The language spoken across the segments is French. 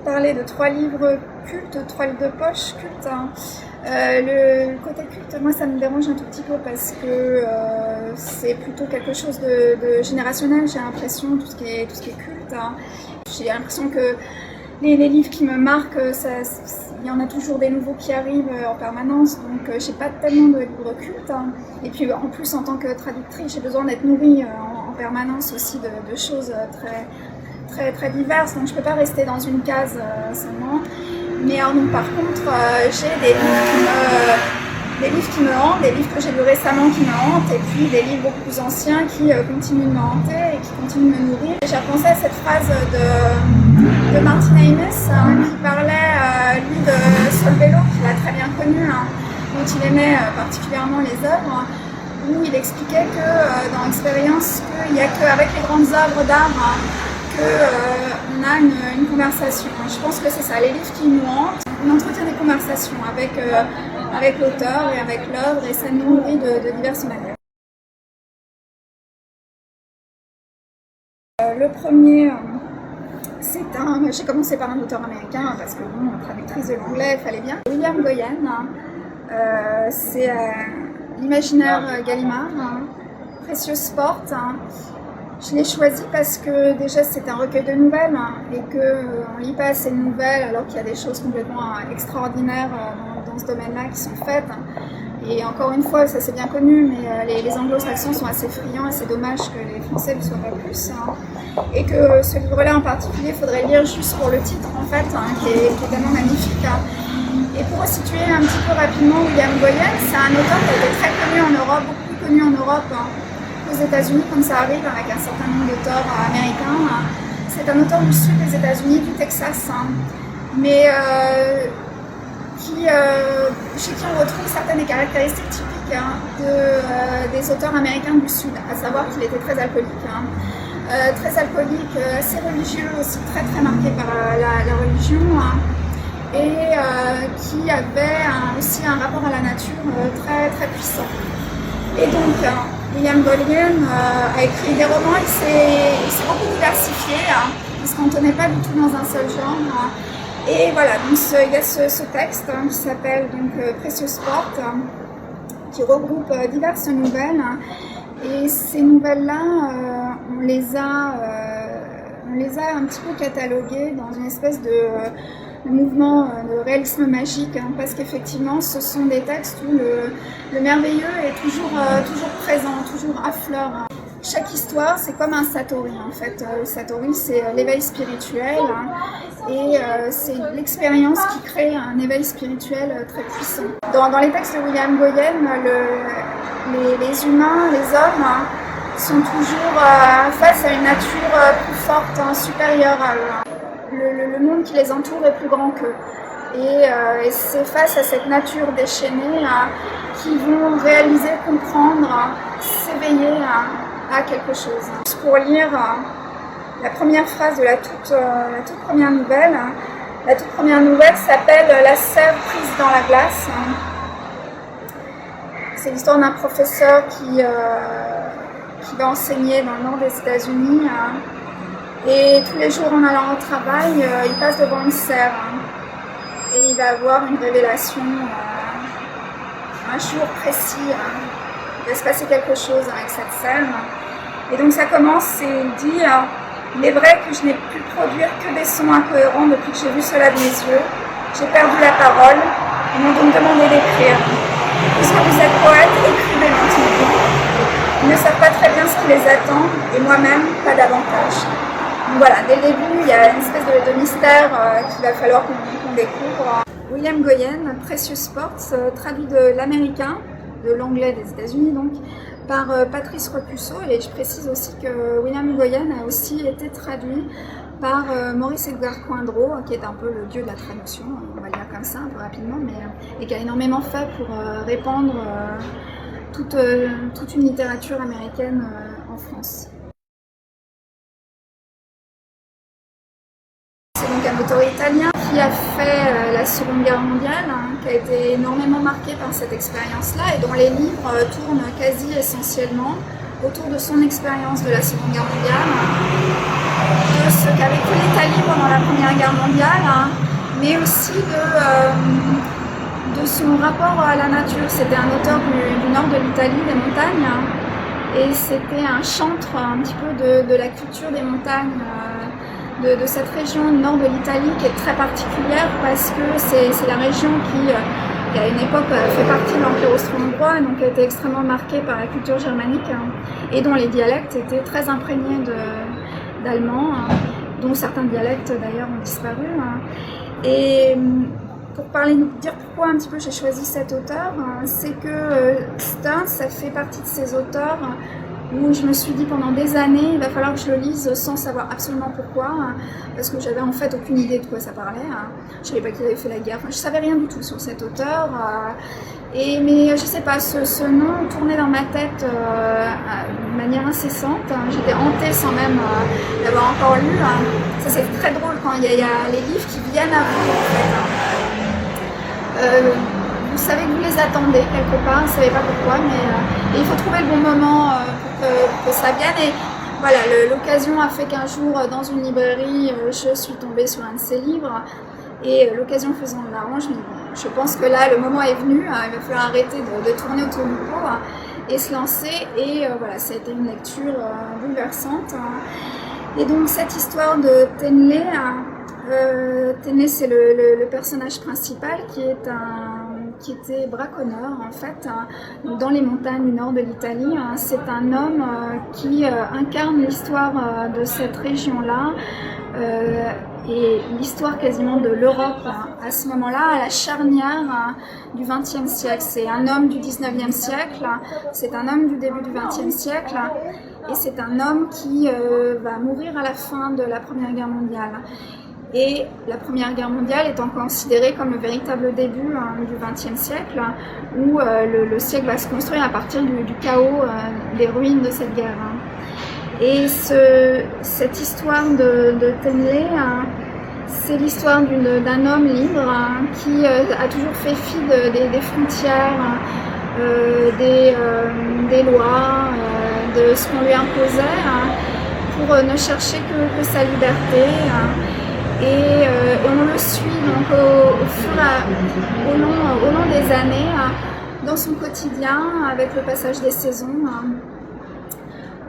parler de 3 livres cultes, 3 livres de poche cultes. Hein. Le côté culte, moi ça me dérange un tout petit peu parce que c'est plutôt quelque chose de générationnel, j'ai l'impression, tout ce qui est culte. Hein. J'ai l'impression que les livres qui me marquent, il y en a toujours des nouveaux qui arrivent en permanence, donc j'ai pas tellement de livres cultes. Hein. Et puis en plus, en tant que traductrice, j'ai besoin d'être nourrie en permanence aussi de choses très diverses, donc je peux pas rester dans une case seulement. Mais donc, par contre, j'ai des livres qui me hantent, des livres que j'ai lus récemment qui me hantent, et puis des livres beaucoup plus anciens qui continuent de me hanter et qui continuent de me nourrir. J'ai repensé à cette phrase de Martin Amis qui parlait, lui, de Solvello, qu'il a très bien connu, dont il aimait particulièrement les œuvres, où il expliquait que dans l'expérience, qu'il n'y a qu'avec les grandes œuvres d'art qu'on a une conversation. Je pense que c'est ça, les livres qui nous hantent, on entretient des conversations avec l'auteur et avec l'œuvre, et ça nous nourrit de diverses manières. Le premier, j'ai commencé par un auteur américain parce que bon, traductrice de l'anglais, il fallait bien. William Goyen, c'est l'imaginaire Gallimard, Precious Sport. Je l'ai choisi parce que déjà c'est un recueil de nouvelles et qu'on ne lit pas assez de nouvelles alors qu'il y a des choses complètement extraordinaires dans ce domaine-là qui sont faites. Et encore une fois, ça c'est bien connu, mais les anglo-saxons sont assez friands et c'est dommage que les Français ne le soient pas plus. Et que ce livre-là en particulier, il faudrait lire juste pour le titre en fait, qui est tellement magnifique. Et pour situer un petit peu rapidement William Goyen, c'est un auteur qui a été très connu en Europe, beaucoup plus connu en Europe aux États-Unis, comme ça arrive avec un certain nombre d'auteurs américains. C'est un auteur du sud des États-Unis, du Texas, mais chez qui on retrouve certaines des caractéristiques typiques des auteurs américains du sud, à savoir qu'il était très alcoolique. Assez religieux aussi, très marqué par la religion, et qui avait aussi un rapport à la nature très puissant. Et donc, William Goyen a écrit des romans, il s'est beaucoup diversifié, il ne se cantonnait pas du tout dans un seul genre. Et voilà, donc il y a ce texte qui s'appelle Precious Sport, qui regroupe diverses nouvelles. Et ces nouvelles-là, on les a un petit peu cataloguées dans une espèce de mouvement de réalisme magique, parce qu'effectivement, ce sont des textes où le merveilleux est toujours présent, toujours à fleur. Chaque histoire, c'est comme un satori en fait. Le satori, c'est l'éveil spirituel, et c'est l'expérience qui crée un éveil spirituel très puissant. Dans les textes de William Goyen, les humains, les hommes, sont toujours face à une nature plus forte, supérieure à eux. Le monde qui les entoure est plus grand qu'eux. Et c'est face à cette nature déchaînée qu'ils vont réaliser, comprendre, s'éveiller à quelque chose. Juste pour lire la première phrase de la toute première nouvelle. La toute première nouvelle s'appelle « La sève prise dans la glace ». C'est l'histoire d'un professeur qui va enseigner dans le nord des États-Unis. Et tous les jours en allant au travail, il passe devant une serre. Et il va avoir une révélation un jour précis. Il va se passer quelque chose avec cette serre. Et donc ça commence et il dit il est vrai que je n'ai pu produire que des sons incohérents depuis que j'ai vu cela de mes yeux. J'ai perdu la parole. Ils m'ont donc demandé d'écrire. Puisque vous êtes poète, écrivez lentement. Ils ne savent pas très bien ce qui les attend, et moi-même, pas davantage. Donc voilà, dès le début, il y a une espèce de mystère qu'il va falloir qu'on découvre. William Goyen, Precious Sport, traduit de l'américain, de l'anglais des États-Unis donc, par Patrice Repusso, et je précise aussi que William Goyen a aussi été traduit par Maurice Edgar Coindreau, qui est un peu le dieu de la traduction, on va le dire comme ça un peu rapidement, et qui a énormément fait pour répandre toute une littérature américaine en France. C'est donc un auteur italien qui a fait la Seconde Guerre mondiale, qui a été énormément marqué par cette expérience-là et dont les livres tournent quasi essentiellement autour de son expérience de la Seconde Guerre mondiale, de ce qu'a vécu l'Italie pendant la Première Guerre mondiale. mondiale, hein, mais aussi de son rapport à la nature. C'était un auteur du nord de l'Italie, des montagnes, hein, et c'était un chantre un petit peu de la culture des montagnes, de cette région nord de l'Italie qui est très particulière parce que c'est la région qui à une époque fait partie de l'Empire austro-hongrois, donc a été extrêmement marquée par la culture germanique, hein, et dont les dialectes étaient très imprégnés d'allemand, hein, dont certains dialectes d'ailleurs ont disparu. Hein. Et pour dire pourquoi un petit peu j'ai choisi cet auteur, hein, c'est que Stern, ça fait partie de ces auteurs où je me suis dit pendant des années, il va falloir que je le lise sans savoir absolument pourquoi, hein, parce que j'avais en fait aucune idée de quoi ça parlait. Hein. Je savais pas qu'il avait fait la guerre, enfin, je savais rien du tout sur cet auteur. Mais je sais pas, ce nom tournait dans ma tête de manière incessante. Hein. J'étais hantée sans même l'avoir encore lu. Hein. Ça c'est très drôle quand il y a les livres qui viennent à vous en fait. Hein. Vous savez que vous les attendez quelque part, vous ne savez pas pourquoi, mais il faut trouver le bon moment pour que ça vienne. Et voilà, l'occasion a fait qu'un jour, dans une librairie, je suis tombée sur un de ces livres. Et l'occasion faisant de l'arrange, je pense que là, le moment est venu. Hein, il va falloir arrêter de tourner autour du pot, hein, et se lancer. Et voilà, ça a été une lecture bouleversante. Hein. Et donc, cette histoire de Tenley, Tenley, c'est le personnage principal qui était braconneur en fait, hein, dans les montagnes du nord de l'Italie. Hein. C'est un homme qui incarne l'histoire de cette région-là et l'histoire quasiment de l'Europe, hein, à ce moment-là, à la charnière, hein, du XXe siècle. C'est un homme du XIXe siècle, hein, c'est un homme du début du XXe siècle, hein, et c'est un homme qui va mourir à la fin de la Première Guerre mondiale. Et la Première Guerre mondiale étant considérée comme le véritable début, hein, du XXe siècle, hein, où le siècle va se construire à partir du chaos, des ruines de cette guerre. Hein. Et cette histoire de Tenley, hein, c'est l'histoire d'un homme libre, hein, qui a toujours fait fi des frontières, hein, des lois, de ce qu'on lui imposait, hein, pour ne chercher que sa liberté. Hein. Et on le suit donc au long des années, hein, dans son quotidien, avec le passage des saisons, hein,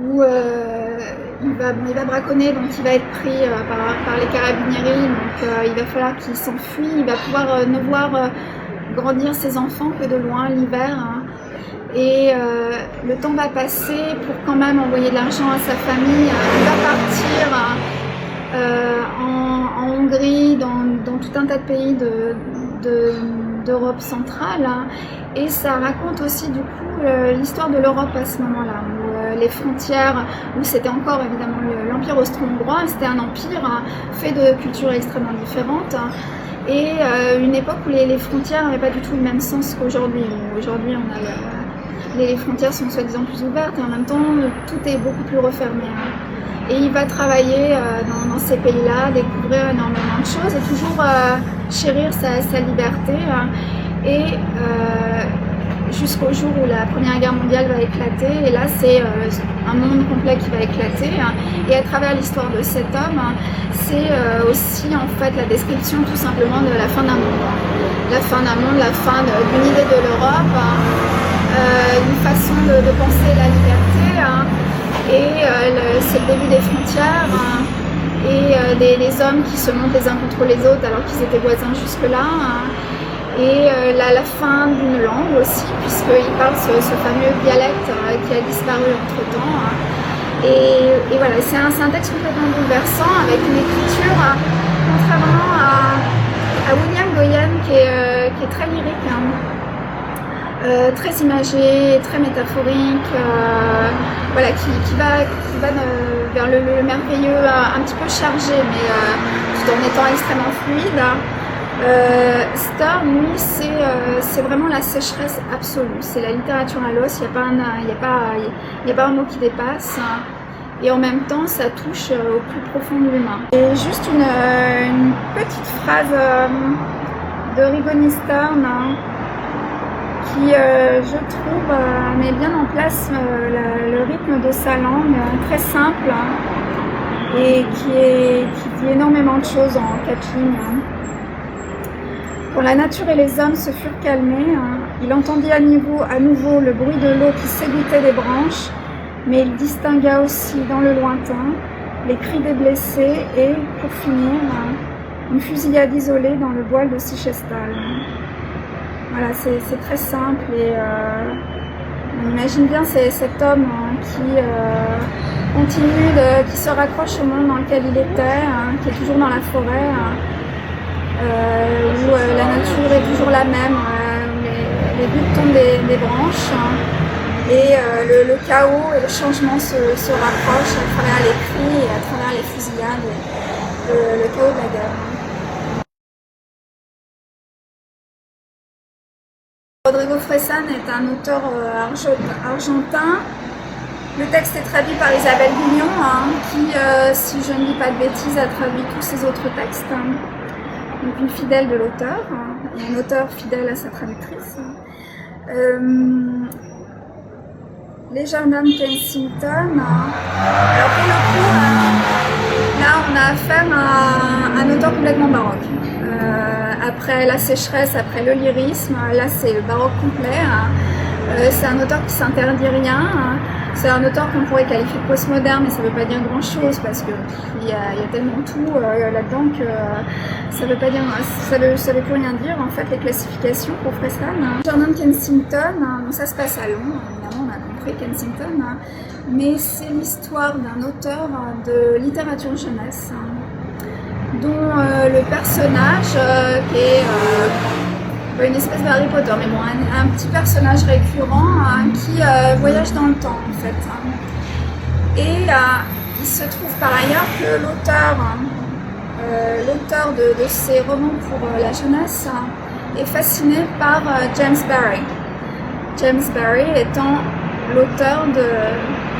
où il va braconner, donc il va être pris par les carabinieri, donc il va falloir qu'il s'enfuit, il va pouvoir ne voir grandir ses enfants que de loin l'hiver. Hein. Et le temps va passer pour quand même envoyer de l'argent à sa famille. Il va partir en Hongrie, dans tout un tas de pays d'Europe centrale. Hein. Et ça raconte aussi du coup l'histoire de l'Europe à ce moment-là, où les frontières, où c'était encore évidemment l'Empire austro-hongrois, c'était un empire, hein, fait de cultures extrêmement différentes. Hein. Et une époque où les frontières n'avaient pas du tout le même sens qu'aujourd'hui. Aujourd'hui, les frontières sont soi-disant plus ouvertes et en même temps, tout est beaucoup plus refermé. Hein. Et il va travailler dans ces pays-là, découvrir énormément de choses et toujours chérir sa liberté. Hein. Et jusqu'au jour où la Première Guerre mondiale va éclater. Et là, c'est un monde complet qui va éclater. Hein. Et à travers l'histoire de cet homme, hein, c'est aussi en fait la description tout simplement de la fin d'un monde. La fin d'un monde, la fin d'une idée de l'Europe, hein, une façon de penser la liberté. Hein. Et c'est le début des frontières, hein, et des hommes qui se montent les uns contre les autres alors qu'ils étaient voisins jusque-là. Hein, et la fin d'une langue aussi, puisqu'il parle ce fameux dialecte qui a disparu entre-temps. Hein, et voilà, c'est un texte complètement bouleversant avec une écriture, hein, contrairement à William Goyen qui est très lyrique. Hein, très imagé, très métaphorique, voilà, qui va vers le merveilleux, un petit peu chargé, mais tout en étant extrêmement fluide. Stern, lui, c'est vraiment la sécheresse absolue, c'est la littérature à l'os, il n'y a pas un mot qui dépasse. Hein. Et en même temps, ça touche au plus profond de l'humain. Et juste une petite phrase de Rigoni Stern, hein, qui, je trouve, met bien en place le rythme de sa langue, très simple. Hein. et qui dit énormément de choses en 4 lignes. Quand la nature et les hommes se furent calmés, il entendit à nouveau le bruit de l'eau qui s'égouttait des branches, mais il distingua aussi dans le lointain les cris des blessés et, pour finir, une fusillade isolée dans le voile de Sichestal. Voilà, c'est très simple et on imagine bien cet homme qui continue, qui se raccroche au monde dans lequel il était, qui est toujours dans la forêt, où la nature est toujours la même, les gouttes tombent des branches, et le chaos et le changement se rapprochent à travers les cris et à travers les fusillades, et le chaos de la guerre. Rodrigo Fressan est un auteur argentin. Le texte est traduit par Isabelle Bugnon, qui, si je ne dis pas de bêtises, a traduit tous ses autres textes. Donc une fidèle de l'auteur, et un auteur fidèle à sa traductrice. Les jardins de Kensington. Alors pour le coup, là on a affaire à un auteur complètement baroque. Après la sécheresse, après le lyrisme, là c'est le baroque complet. C'est un auteur qui s'interdit rien. C'est un auteur qu'on pourrait qualifier de postmoderne, mais ça ne veut pas dire grand chose parce qu'il y a tellement tout là-dedans que ça veut pas dire, ça veut plus rien dire en fait les classifications pour Fressan. Jardin de Kensington, donc ça se passe à Londres, évidemment on a compris Kensington, mais c'est l'histoire d'un auteur de littérature jeunesse dont le personnage qui est une espèce de Harry Potter, mais bon, un petit personnage récurrent qui voyage dans le temps en fait. Et il se trouve par ailleurs que l'auteur de ces romans pour la jeunesse est fasciné par James Barrie. James Barrie étant l'auteur de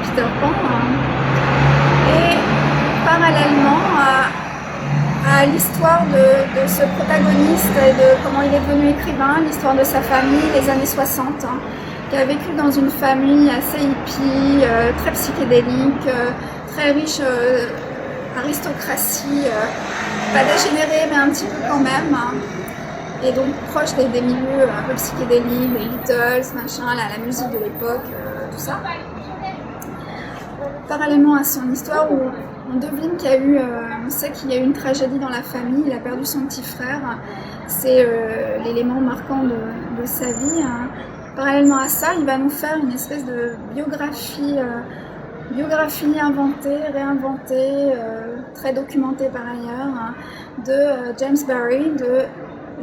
Peter Pan et parallèlement à l'histoire de ce protagoniste et de comment il est devenu écrivain, l'histoire de sa famille, les années 60, qui a vécu dans une famille assez hippie, très psychédélique, très riche, aristocratie, pas dégénérée mais un petit peu quand même, et donc proche des milieux un peu psychédéliques, les Beatles, machin, la musique de l'époque, tout ça. Parallèlement à son histoire où on devine qu'il y a eu, on sait qu'il y a eu une tragédie dans la famille, il a perdu son petit frère, c'est l'élément marquant de sa vie. Parallèlement à ça, il va nous faire une espèce de biographie inventée, réinventée, très documentée par ailleurs, de James Barrie, de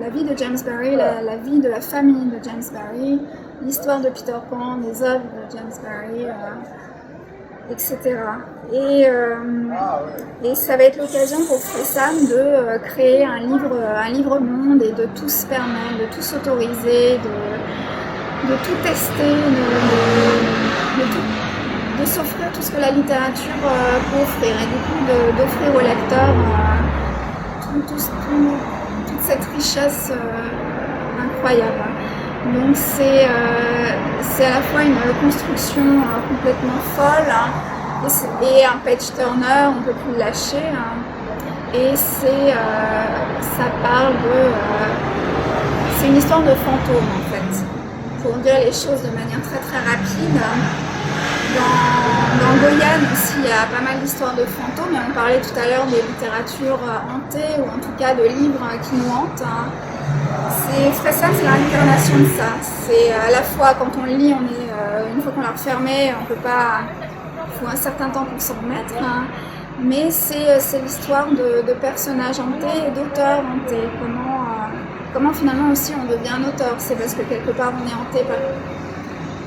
la vie de James Barrie, la vie de la famille de James Barrie, l'histoire de Peter Pan, des œuvres de James Barrie, etc. Et ça va être l'occasion pour Fressan de créer un livre monde et de tout se permettre, de tout s'autoriser, de tout tester, de s'offrir tout ce que la littérature peut offrir et du coup d'offrir au lecteur toute cette richesse incroyable. Donc c'est à la fois une construction complètement folle et un page turner, on ne peut plus le lâcher. Et ça parle c'est une histoire de fantôme en fait. Pour dire les choses de manière très très rapide. Dans Goyane aussi, il y a pas mal d'histoires de fantômes, et on parlait tout à l'heure des littératures hantées, ou en tout cas de livres qui nous hantent. Fressan, c'est l'incarnation de ça. C'est à la fois quand on lit, une fois qu'on l'a refermé, on peut pas, il faut un certain temps pour s'en remettre. Mais c'est l'histoire de personnages hantés et d'auteurs hantés. Comment finalement aussi on devient un auteur. C'est parce que quelque part on est hanté par...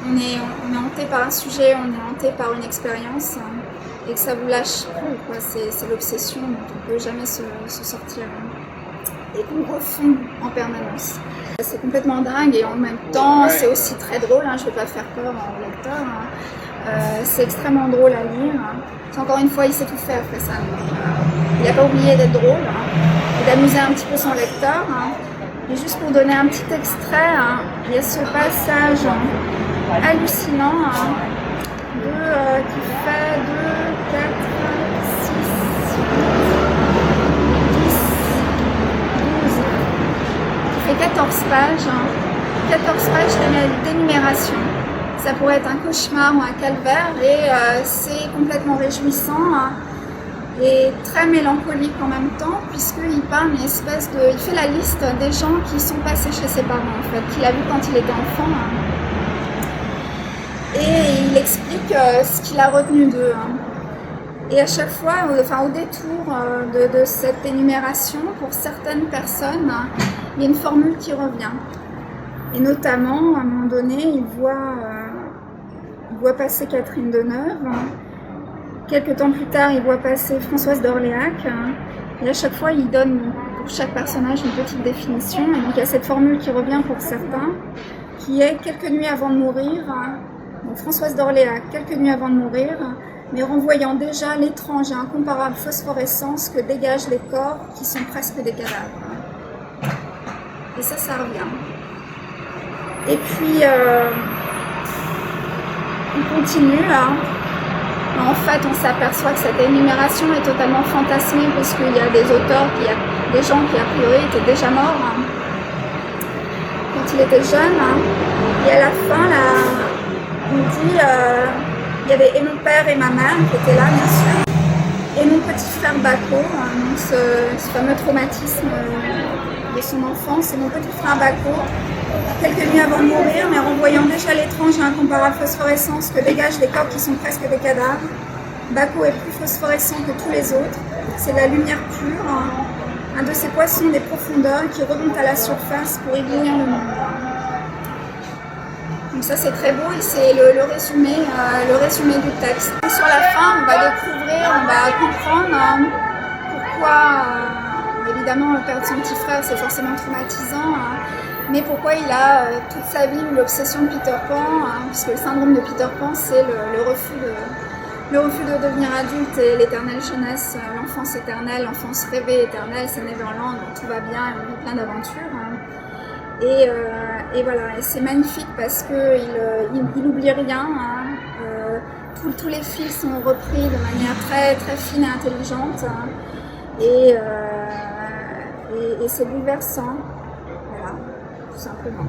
On est hanté par un sujet, on est hanté par une expérience et que ça vous lâche plus, quoi. C'est l'obsession dont on ne peut jamais se sortir et qu'on refond en permanence. C'est complètement dingue et en même temps c'est aussi très drôle, je ne vais pas faire peur au lecteur. C'est extrêmement drôle à lire. Encore une fois, il sait tout faire, Fressan. Il n'a pas oublié d'être drôle et d'amuser un petit peu son lecteur. Et juste pour donner un petit extrait, il y a ce passage hallucinant qui fait 2, 4, 6, pages, 14 pages d'énumération. Ça pourrait être un cauchemar ou un calvaire et c'est complètement réjouissant et très mélancolique en même temps, puisqu'il parle une espèce de... Il fait la liste des gens qui sont passés chez ses parents, en fait, qu'il a vu quand il était enfant. Et il explique ce qu'il a retenu d'eux. Et à chaque fois, au détour de cette énumération, pour certaines personnes, il y a une formule qui revient. Et notamment, à un moment donné, il voit passer Catherine Deneuve. Quelques temps plus tard, il voit passer Françoise d'Orléac. Et à chaque fois, il donne pour chaque personnage une petite définition. Et donc, il y a cette formule qui revient pour certains, qui est « quelques nuits avant de mourir ». Donc, Françoise d'Orléac, quelques nuits avant de mourir, mais renvoyant déjà l'étrange et incomparable phosphorescence que dégagent les corps qui sont presque des cadavres. Et ça revient. Et puis, on continue. En fait, on s'aperçoit que cette énumération est totalement fantasmée parce qu'il y a des auteurs, des gens qui a priori étaient déjà morts quand il était jeune. Et à la fin, là, on dit, il y avait et mon père et ma mère qui étaient là, bien sûr, et mon petit frère Bako, donc ce fameux traumatisme de son enfance, et mon petit frère Bako, quelques nuits avant de mourir, mais renvoyant déjà l'étrange et incomparable phosphorescence que dégagent les corps qui sont presque des cadavres. Bako est plus phosphorescent que tous les autres, c'est la lumière pure, un de ces poissons des profondeurs qui remonte à la surface pour éblouir le monde. Donc ça c'est très beau et c'est le résumé du texte. Et sur la fin, on va découvrir, on va comprendre pourquoi, évidemment, perdre son petit frère c'est forcément traumatisant, mais pourquoi il a toute sa vie eu l'obsession de Peter Pan, puisque le syndrome de Peter Pan c'est le refus de devenir adulte et l'éternelle jeunesse, l'enfance éternelle, l'enfance rêvée éternelle, c'est Neverland, donc tout va bien et on vit plein d'aventures. Et voilà, et c'est magnifique parce qu'il n'oublie rien. Tous les fils sont repris de manière très, très fine et intelligente. Et c'est bouleversant. Voilà, tout simplement.